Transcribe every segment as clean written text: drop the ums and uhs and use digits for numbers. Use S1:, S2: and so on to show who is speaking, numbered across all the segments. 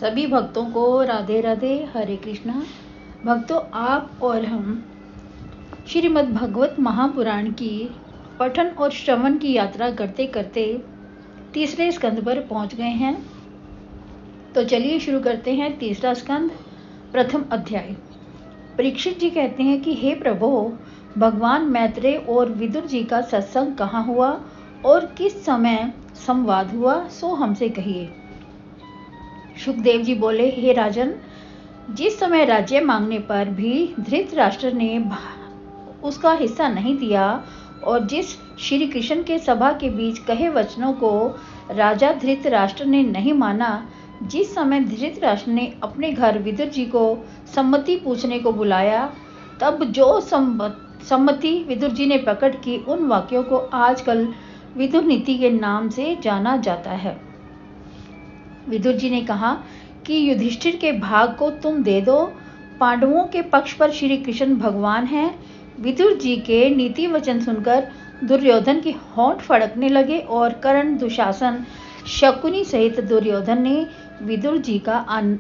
S1: सभी भक्तों को राधे राधे, हरे कृष्णा। भक्तों, आप और हम श्रीमद् भगवत महापुराण की पठन और श्रवण की यात्रा करते करते तीसरे स्कंद पर पहुंच गए हैं। तो चलिए शुरू करते हैं तीसरा स्कंद, प्रथम अध्याय। परीक्षित जी कहते हैं कि हे प्रभु, भगवान मैत्रेय और विदुर जी का सत्संग कहाँ हुआ और किस समय संवाद हुआ, सो हमसे कहिए। सुखदेव जी बोले, हे राजन, जिस समय राज्य मांगने पर भी धृतराष्ट्र ने उसका हिस्सा नहीं दिया और जिस श्री कृष्ण के सभा के बीच कहे वचनों को राजा धृतराष्ट्र ने नहीं माना, जिस समय धृतराष्ट्र ने अपने घर विदुर जी को सम्मति पूछने को बुलाया, तब जो सम्मति विदुर जी ने प्रकट की, उन वाक्यों को आजकल विदुर नीति के नाम से जाना जाता है। विदुर जी ने कहा कि युधिष्ठिर के भाग को तुम दे दो, पांडवों के पक्ष पर श्री कृष्ण भगवान हैं। विदुर जी के नीति वचन सुनकर दुर्योधन के होंठ फड़कने लगे और कर्ण, दुशासन, शकुनी सहित दुर्योधन ने विदुर जी का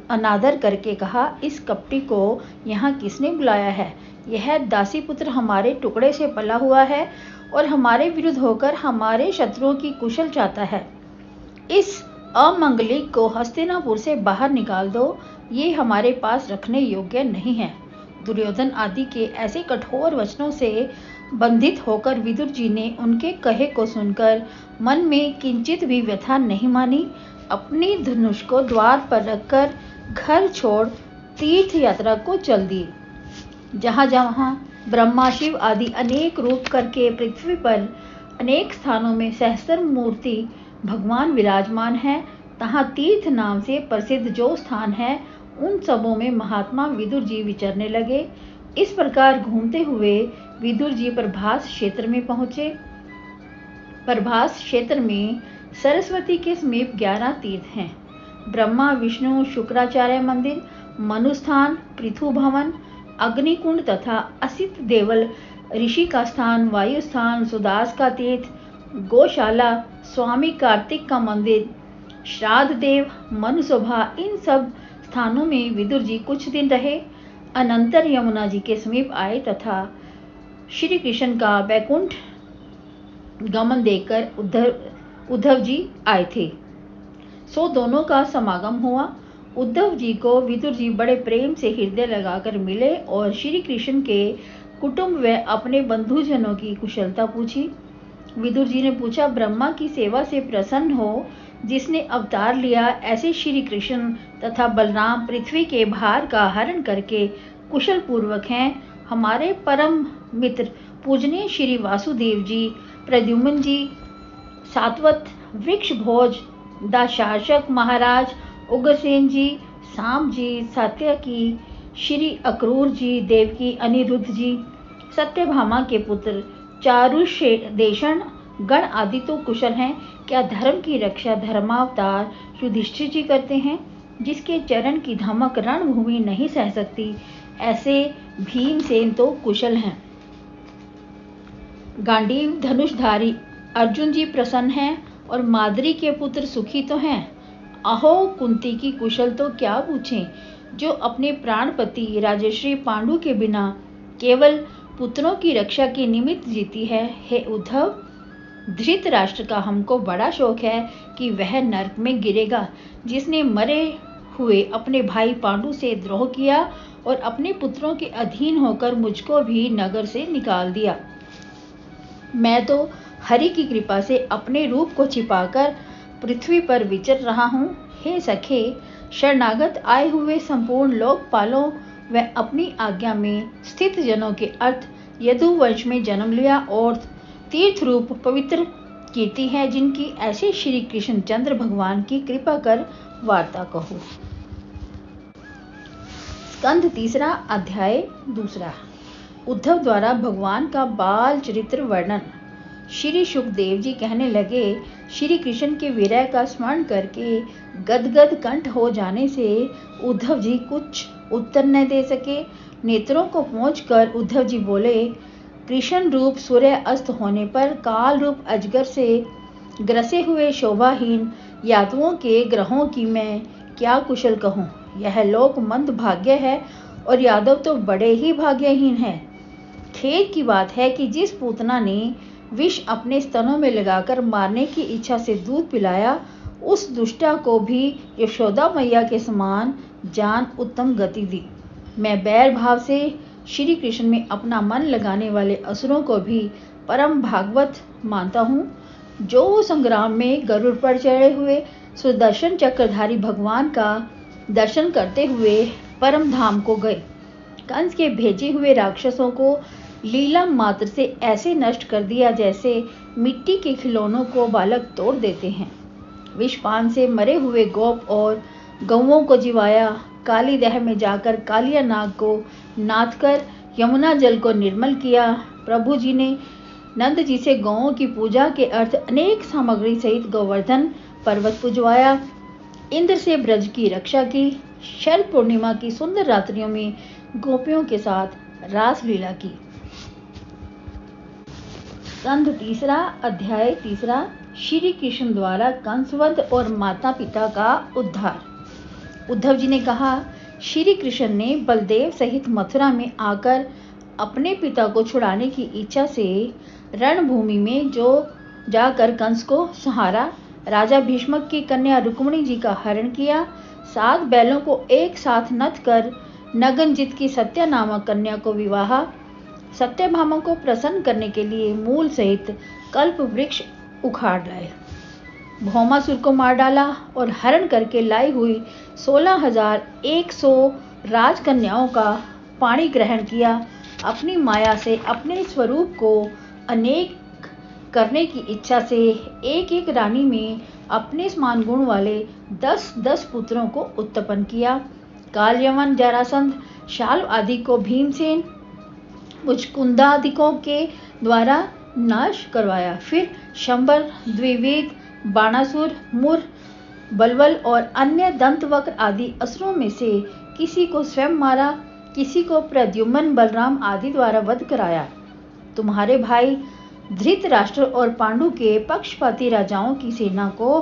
S1: अनादर करके कहा, इस कपटी को यहाँ किसने बुलाया है? यह दासी पुत्र हमारे टुकड़े से पला हुआ है और हमारे विरुद्ध होकर हमारे शत्रुओं की कुशल चाहता है। इस अमंगलिक को हस्तिनापुर से बाहर निकाल दो, ये हमारे पास रखने योग्य नहीं है। दुर्योधन आदि के ऐसे कठोर वचनों से बंधित होकर विदुर जी ने उनके कहे को सुनकर मन में किंचित भी व्यथा नहीं मानी। अपनी धनुष को द्वार पर रखकर घर छोड़ तीर्थ यात्रा को चल दिए। जहाँ जहाँ ब्रह्मा, शिव आदि अनेक रूप करके पृथ्वी पर अनेक स्थानों में सहस्त्र मूर्ति भगवान विराजमान है, तहाँ तीर्थ नाम से प्रसिद्ध जो स्थान है, उन सबों में महात्मा विदुर जी विचरने लगे। इस प्रकार घूमते हुए विदुर जी प्रभास क्षेत्र में पहुँचे। प्रभास क्षेत्र में सरस्वती के समीप 11 तीर्थ हैं। ब्रह्मा, विष्णु, शुक्राचार्य मंदिर, मनुस्थान, पृथु भवन, अग्निकुंड तथा असित देवल ऋषि का स्थान, वायु स्थान, सुदास का तीर्थ, गौशाला, स्वामी कार्तिक का मंदिर, श्राद्ध देव, मनुसभा, इन सब स्थानों में विदुर जी कुछ दिन रहे। अनंतर यमुना जी के समीप आए तथा श्री कृष्ण का वैकुंठ गमन देखकर उद्धव जी आए थे, सो दोनों का समागम हुआ। उद्धव जी को विदुर जी बड़े प्रेम से हृदय लगाकर मिले और श्री कृष्ण के कुटुंब व अपने बंधुजनों की कुशलता पूछी। विदुर जी ने पूछा, ब्रह्मा की सेवा से प्रसन्न हो जिसने अवतार लिया, ऐसे श्री कृष्ण तथा बलराम पृथ्वी के भार का हरण करके कुशल पूर्वक हैं। हमारे परम मित्र पूजनीय श्री वासुदेव जी, प्रद्युम्न जी, सात्वत, वृक्ष भोज, दाशासक महाराज, उग्रसेन जी, साम जी, सात्यकी, श्री अक्रूर जी, देवकी, अनिरुद्ध जी, सत्यभामा के पुत्र चारुदेशन गण आदि तो कुशल हैं। क्या धर्म की रक्षा धर्मावतार युधिष्ठिर जी करते हैं, जिसके चरण की धमक रणभूमि नहीं सह सकती, ऐसे भीमसेन तो कुशल हैं। गांडीव धनुषधारी अर्जुन जी प्रसन्न हैं और माद्री के पुत्र सुखी तो हैं। अहो, कुंती की कुशल तो क्या पूछें, जो अपने प्राणपति राजश्री पांडु के बिना केवल पुत्रों की रक्षा के निमित्त जीती है। हे उद्धव, धृतराष्ट्र का हमको बड़ा शौक है कि वह नरक में गिरेगा, जिसने मरे हुए अपने भाई पांडु से द्रोह किया और अपने पुत्रों के अधीन होकर मुझको भी नगर से निकाल दिया। मैं तो हरि की कृपा से अपने रूप को छिपाकर पृथ्वी पर विचर रहा हूँ। हे सखे, शरणागत आए हुए संपूर्ण लोकपालों व अपनी आज्ञा में स्थित जनों के अर्थ यदुवंश में जन्म लिया और तीर्थ रूप पवित्र कीर्ति है, जिनकी ऐसे श्री कृष्ण चंद्र भगवान की कृपा कर वार्ता कहो। स्कंद तीसरा, अध्याय दूसरा। उद्धव द्वारा भगवान का बाल चरित्र वर्णन। श्री सुखदेव जी कहने लगे, श्री कृष्ण के विरह का स्मरण करके गदगद कंठ हो जाने से उद्धव जी कुछ उत्तर न दे सके। नेत्रों को पोंछकर उद्धव जी बोले, कृष्ण रूप सूर्य अस्त होने पर काल रूप अजगर से ग्रसे हुए शोभाहीन यादवों के ग्रहों की मैं क्या कुशल कहूँ। यह लोक मंद भाग्य है और यादव तो बड़े ही भाग्यहीन हैं। खेद की बात है कि जिस पूतना ने विष अपने स्तनों में लगाकर मारने की इच्छा से दूध पिलाया, उस दुष्टा को भी यशोदा मैया के समान जान उत्तम गति दी। मैं बैर भाव से श्री कृष्ण में अपना मन लगाने वाले असुरों को भी परम भागवत मानता हूँ, जो संग्राम में गरुड़ पर चढ़े हुए सुदर्शन चक्रधारी भगवान का दर्शन करते हुए परम धाम को गए। कंस के भेजे हुए राक्षसों को लीला मात्र से ऐसे नष्ट कर दिया जैसे मिट्टी के खिलौनों को बालक तोड़ देते हैं। विषपान से मरे हुए गोप और गौओं को जिवाया। काली दह में जाकर कालिया नाग को नाथ कर यमुना जल को निर्मल किया। प्रभु जी ने नंद जी से गौओं की पूजा के अर्थ अनेक सामग्री सहित गोवर्धन पर्वत पुजवाया। इंद्र से ब्रज की रक्षा की। शरद पूर्णिमा की सुंदर रात्रियों में गोपियों के साथ रास लीला की। स्कंध तीसरा, अध्याय तीसरा। श्री कृष्ण द्वारा कंसवध और माता पिता का उद्धार। उद्धव जी ने कहा, श्री कृष्ण ने बलदेव सहित मथुरा में आकर अपने पिता को छुड़ाने की इच्छा से रणभूमि में जो जाकर कंस को संहारा। राजा भीष्मक की कन्या रुक्मिणी जी का हरण किया। 7 बैलों को एक साथ नथ कर नगनजित की सत्या नामक कन्या को विवाह। सत्यभामा को प्रसन्न करने के लिए मूल सहित कल्प वृक्ष उखाड़ लाए। भौमासुर को मार डाला और हरण करके लाई हुई 16,100 राजकन्याओं का पाणी ग्रहण किया। अपनी माया से अपने स्वरूप को अनेक करने की इच्छा से एक एक रानी में अपने समान गुण वाले 10-10 पुत्रों को उत्पन्न किया। काल यवन, जरासंध, शाल्व आदि को भीमसेन मुचकुंदादिकों के द्वारा नाश करवाया। फिर शंबर, द्विवेद, बाणासुर, मुर, बलवल और अन्य दंतवक्र आदि असुरों में से किसी को स्वयं मारा, किसी को प्रद्युम्न, बलराम आदि द्वारा वध कराया। तुम्हारे भाई धृतराष्ट्र और पांडु के पक्षपाती राजाओं की सेना को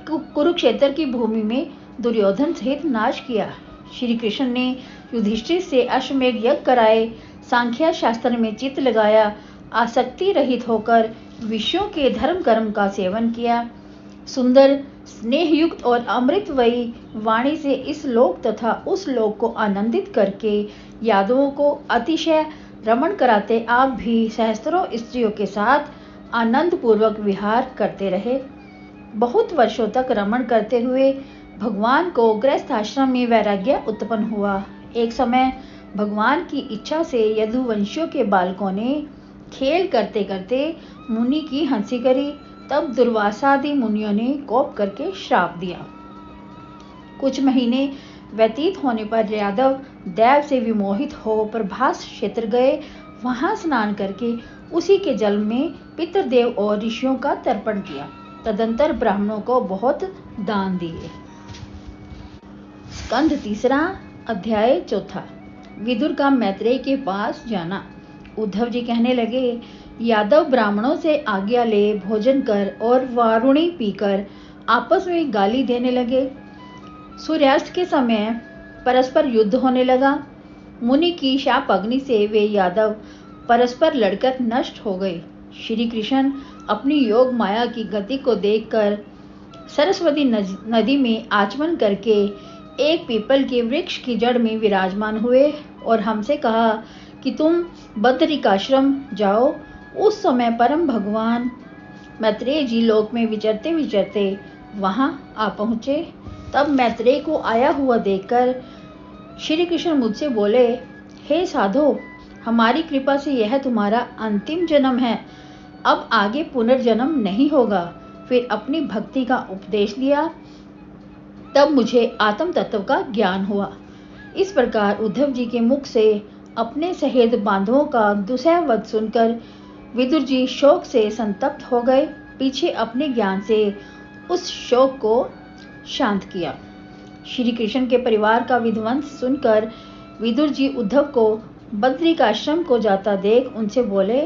S1: कुरुक्षेत्र की भूमि में दुर्योधन सहित नाश किया। श्री कृष्ण ने युधिष्ठिर से अश्वमेध यज्ञ कराए, सांख्या शास्त्र में चित्त लगाया, आसक्ति रहित होकर विषयों के धर्म कर्म का सेवन किया। सुंदर, स्नेहयुक्त और अमृतमयी वाणी से इस लोक तथा उस लोक को आनंदित करके यादवों को अतिशय रमण कराते आप भी सहस्त्रों स्त्रियों के साथ आनंद पूर्वक विहार करते रहे। बहुत वर्षों तक रमण करते हुए भगवान को गृहस्थ आश्रम में वैराग्य उत्पन्न हुआ। एक समय भगवान की इच्छा से यदुवंशियों के बालकों ने खेल करते करते मुनि की हंसी करी। तब दुर्वासादि मुनियों ने कोप करके श्राप दिया। कुछ महीने व्यतीत होने पर यादव दैव से विमोहित हो प्रभास क्षेत्र गए। वहां स्नान करके उसी के जल में पितृदेव और ऋषियों का तर्पण किया। तदंतर ब्राह्मणों को बहुत दान दिए। स्कंध तीसरा, अध्याय चौथा। विदुर का मैत्रेय के पास जाना। उद्धव जी कहने लगे, यादव ब्राह्मणों से आज्ञा ले भोजन कर और वारुणी पीकर आपस में गाली देने लगे। सूर्यास्त के समय परस्पर युद्ध होने लगा। मुनि की शाप अग्नि से वे यादव परस्पर लड़कर नष्ट हो गए। श्री कृष्ण अपनी योग माया की गति को देखकर सरस्वती नदी में आचमन करके एक पीपल के वृक्ष की जड़ में विराजमान हुए और हमसे कहा कि तुम बदरिकाश्रम जाओ। उस समय परम भगवान मैत्रेय जी लोक में विचरते विचरते वहां आ पहुंचे। तब मैत्रेय को आया हुआ देखकर श्री कृष्ण मुझसे बोले, हे साधो, हमारी कृपा से यह तुम्हारा अंतिम जन्म है, अब आगे पुनर्जन्म नहीं होगा। फिर अपनी भक्ति का उपदेश दिया। तब मुझे आत्म तत्व का ज्ञान हुआ। इस प्रकार उद्धव जी के मुख से अपने सहेत बांधवों का दुसह वध सुनकर विदुर जी शोक से संतप्त हो गए। पीछे अपने ज्ञान से उस शोक को शांत किया। श्री कृष्ण के परिवार का विध्वंस सुनकर विदुर जी उद्धव को बद्रिकाश्रम को जाता देख उनसे बोले,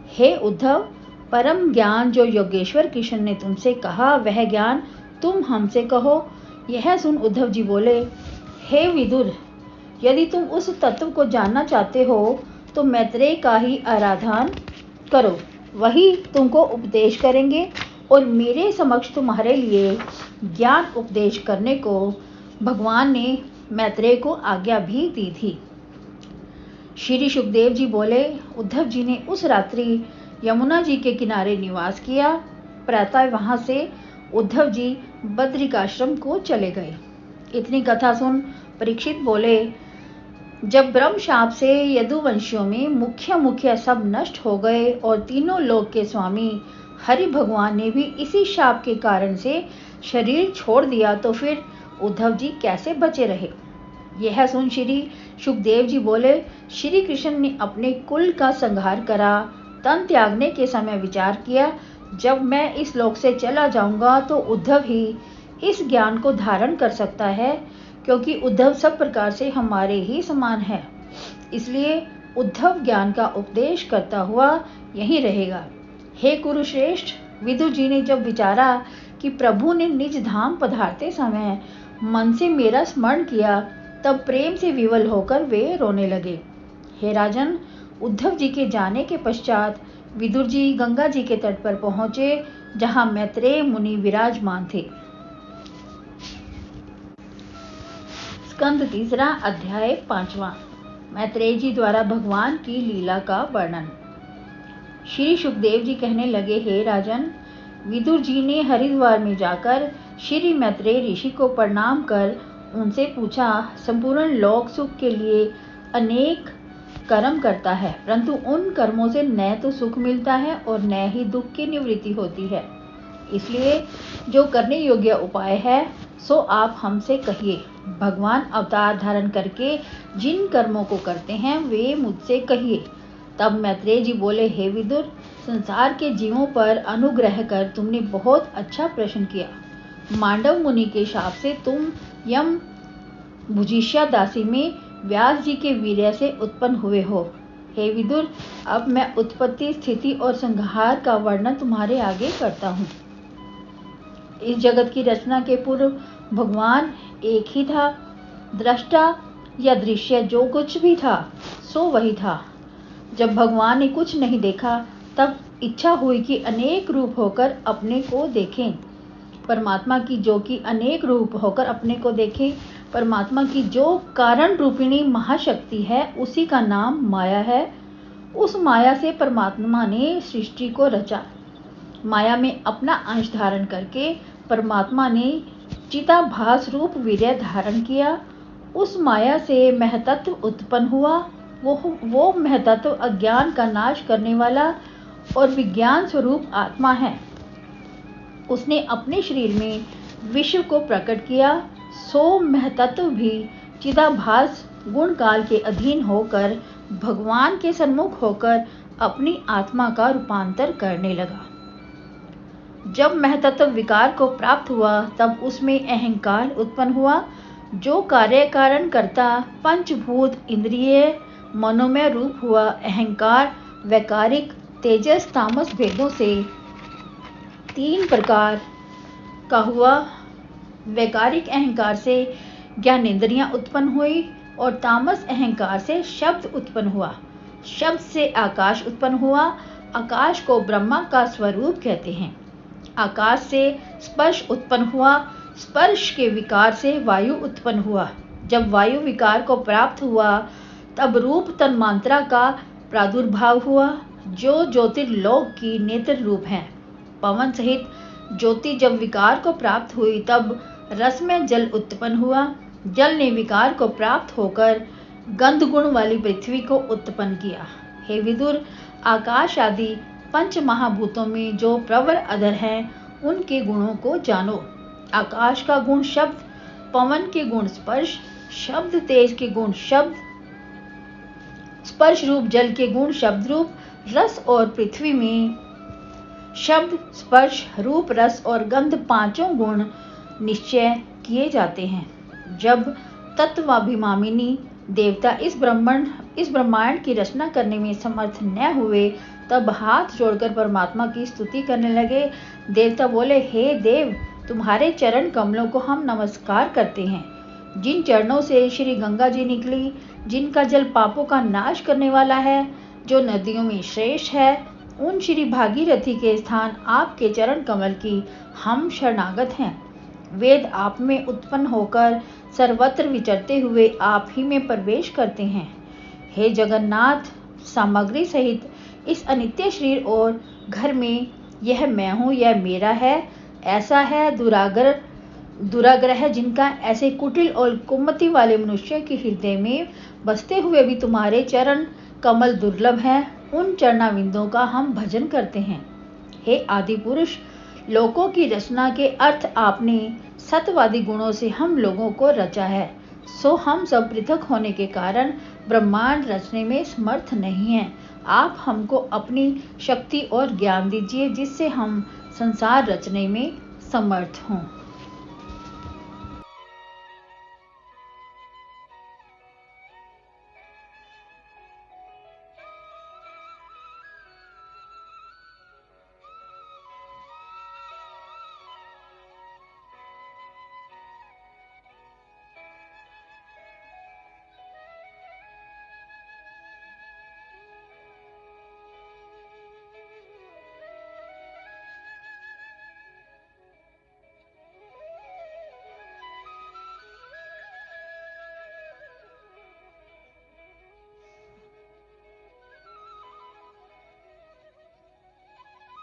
S1: हे उद्धव, परम ज्ञान जो योगेश्वर कृष्ण ने तुमसे कहा वह ज्ञान तुम हमसे कहो। यह सुन उद्धव जी बोले, हे विदुर, यदि तुम उस तत्व को जानना चाहते हो तो मैत्रेय का ही आराधन करो, वही तुमको उपदेश करेंगे और मेरे समक्ष तुम्हारे लिए ज्ञान उपदेश करने को भगवान ने मैत्रेय को आज्ञा भी दी थी। श्री सुखदेव जी बोले, उद्धव जी ने उस रात्रि यमुना जी के किनारे निवास किया। प्रातः वहां से उद्धव जी बद्रिकाश्रम को चले गए। इतनी कथा सुन परीक्षित बोले, जब ब्रह्म शाप से यदुवंशियों में मुख्य सब नष्ट हो गए और तीनों लोक के स्वामी हरि भगवान ने भी इसी शाप के कारण से शरीर छोड़ दिया, तो फिर उद्धव जी कैसे बचे रहे। यह सुन श्री सुखदेव जी बोले, श्री कृष्ण ने अपने कुल का संहार करा। तन त्यागने के समय विचार किया, जब मैं इस लोक से चला जाऊंगा तो उद्धव ही इस ज्ञान को धारण कर सकता है, क्योंकि उद्धव सब प्रकार से हमारे ही समान है। इसलिए उद्धव ज्ञान का उपदेश करता हुआ यहीं रहेगा। हे कुरुश्रेष्ठ, विदुर जी ने जब विचारा कि प्रभु ने निज धाम पधारते समय मन से मेरा स्मरण किया, तब प्रेम से विवल होकर वे रोने लगे। हे राजन, उद्धव जी के जाने के पश्चात विदुर जी गंगा जी के तट पर पहुंचे, जहां मैत्रेय मुनि विराजमान थे। स्कंद तीसरा, अध्याय 5वां। मैत्रेय जी द्वारा भगवान की लीला का वर्णन। श्री सुखदेव जी कहने लगे, हे राजन, विदुर जी ने हरिद्वार में जाकर श्री मैत्रेय ऋषि को प्रणाम कर उनसे पूछा, संपूर्ण लोक सुख के लिए अनेक कर्म करता है, परंतु उन कर्मों से न तो सुख मिलता है और न ही दुख की निवृत्ति होती है। इसलिए जो करने योग्य उपाय है सो आप हमसे कहिए। भगवान अवतार धारण करके जिन कर्मों को करते हैं वे मुझसे कहिए। तब मैत्रेय जी बोले, हे विदुर, संसार के जीवों पर अनुग्रह कर तुमने बहुत अच्छा प्रश्न किया। मांडव मुनि के शाप से तुम यम भुजिष्या दासी में व्यास जी के वीर्य से उत्पन्न हुए हो। हे विदुर, अब मैं उत्पत्ति, स्थिति और संहार का वर्णन तुम्हारे आगे करता हूँ। इस जगत की रचना के पूर्व भगवान एक ही था। दृष्टा या दृश्य जो कुछ भी था सो वही था। जब भगवान ने कुछ नहीं देखा, तब इच्छा हुई कि अनेक रूप होकर अपने को देखें। परमात्मा की जो कि अनेक रूप होकर अपने को देखें, परमात्मा की जो कारण रूपिणी महाशक्ति है, उसी का नाम माया है। उस माया से परमात्मा ने सृष्टि को रचा। माया में अपना अंश धारण करके परमात्मा ने चिताभास रूप वीर्य धारण किया। उस माया से महतत्व उत्पन्न हुआ। वो महतत्व अज्ञान का नाश करने वाला और विज्ञान स्वरूप आत्मा है। उसने अपने शरीर में विश्व को प्रकट किया। सो महतत्व भी चिदाभास गुण काल के अधीन होकर भगवान के सन्मुख होकर अपनी आत्मा का रूपांतर करने लगा। जब महतत्व विकार को प्राप्त हुआ, तब उसमें अहंकार उत्पन्न हुआ, जो कार्य कारण करता पंचभूत इंद्रिय मनोमय रूप हुआ। अहंकार वैकारिक तेजस तामस भेदों से 3 प्रकार का हुआ। वैकारिक अहंकार से ज्ञानेंद्रियां उत्पन्न हुई और तामस अहंकार से शब्द उत्पन्न हुआ। शब्द से आकाश उत्पन्न हुआ। आकाश को ब्रह्मा का स्वरूप कहते हैं। आकाश से स्पर्श उत्पन्न हुआ। स्पर्श के विकार से वायु उत्पन्न हुआ। जब वायु विकार को प्राप्त हुआ, तब रूप तन्मात्रा का प्रादुर्भाव हुआ, जो ज्योतिर्लोक की नेत्र रूप है। पवन सहित ज्योति जब विकार को प्राप्त हुई, तब रस में जल उत्पन्न हुआ। जल ने विकार को प्राप्त होकर गंध गुण वाली पृथ्वी को उत्पन्न किया। हे विदुर, आकाश आदि 5 महाभूतों में जो प्रवर अधर हैं, उनके गुणों को जानो। आकाश का गुण शब्द, पवन के गुण स्पर्श, शब्द तेज के गुण शब्द, स्पर्श रूप जल के गुण शब्द रूप, रस और पृथ्वी में शब्द स्पर्श रूप रस और गंध 5 गुण निश्चय किए जाते हैं। जब तत्वाभिमानी देवता इस ब्रह्मांड की रचना करने में समर्थ न हुए, तब हाथ जोड़कर परमात्मा की स्तुति करने लगे। देवता बोले, हे देव, तुम्हारे चरण कमलों को हम नमस्कार करते हैं। जिन चरणों से श्री गंगा जी निकली, जिनका जल पापों का नाश करने वाला है, जो नदियों में श्रेष्ठ है, उन श्री भागीरथी के स्थान आपके चरण कमल की हम शरणागत हैं। वेद आप में उत्पन्न होकर सर्वत्र विचरते हुए आप ही में प्रवेश करते हैं। हे जगन्नाथ, सामग्री सहित इस अनित्य शरीर और घर में यह मैं हूँ, यह मेरा है, ऐसा है दुराग्रह जिनका ऐसे कुटिल और कुमति वाले मनुष्य के हृदय में बसते हुए भी तुम्हारे चरण कमल दुर्लभ है, उन चरणाविंदों का हम भजन करते हैं। हे आदि पुरुष, लोकों की रचना के अर्थ आपने सत्यवादी गुणों से हम लोगों को रचा है, सो हम सब पृथक होने के कारण ब्रह्मांड रचने में समर्थ नहीं हैं। आप हमको अपनी शक्ति और ज्ञान दीजिए, जिससे हम संसार रचने में समर्थ हों।